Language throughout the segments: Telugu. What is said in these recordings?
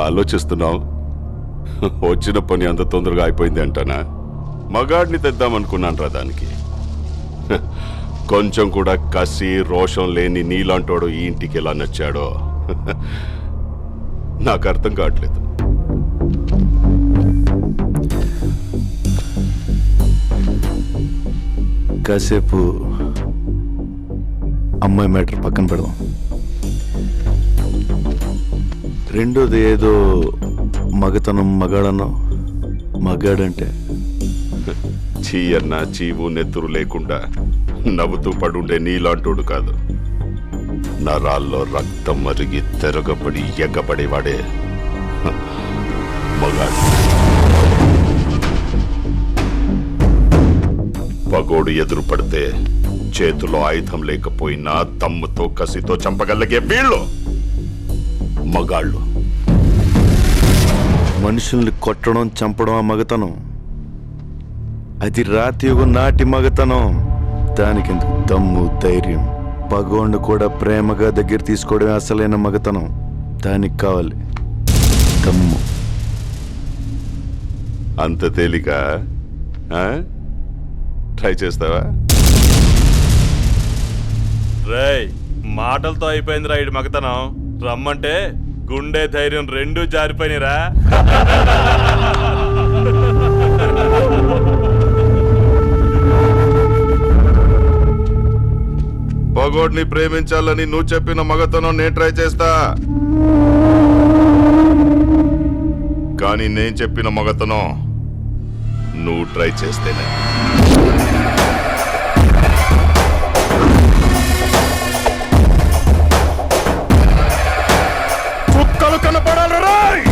ఆలోచిస్తున్నావు? వచ్చిన పని అంత తొందరగా అయిపోయింది అంటానా? మగాడిని తెద్దామనుకున్నాను రా దానికి. కొంచెం కూడా కసి రోషం లేని నీలాంటోడు ఈ ఇంటికి ఎలా నచ్చాడో నాకు అర్థం కావట్లేదు. కాసేపు అమ్మాయి మ్యాటర్ పక్కన పెడదాం. రెండోది ఏదో మగతనం మగాడన్నావు. మగాడంటే చీ అన్న చీవు నెత్తురు లేకుండా నవ్వుతూ పడుండే నీలాంటోడు కాదు. నరాల్లో రక్తం మరిగి తెరగబడి ఎగ్గబడేవాడే మగాడు. పగోడు ఎదురు పడితే చేతిలో ఆయుధం లేకపోయినా దమ్ముతో కసితో చంపగలిగే వీళ్ళు మగాళ్ళు. మనుషుల్ని కొట్టడం చంపడం ఆ మగతనం. అది రాతి యుగం నాటి మగతనం. దానికెందుకు దమ్ము ధైర్యం? పగోండు కూడా ప్రేమగా దగ్గర తీసుకోవడమే అసలైన మగతనం. దానికి కావాలి దమ్ము. అంత తేలిక? ట్రై చేస్తావా? రేయ్, మాటలతో అయిపోయింది రా ఇటు మగతనం. రమ్మంటే గుండె ధైర్యం రెండూ జారిపోయినరా. పగోడ్ని ప్రేమించాలని నువ్వు చెప్పిన మగతనం నేను ట్రై చేస్తా. కానీ నేను చెప్పిన మగతనం నువ్వు ట్రై చేస్తేనే. చుక్కలు కనపడాలి రాయ్.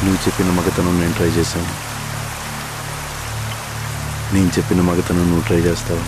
నువ్వు చెప్పిన మగతనం నేను ట్రై చేశాను. నేను చెప్పిన మగతనం నువ్వు ట్రై చేస్తావు.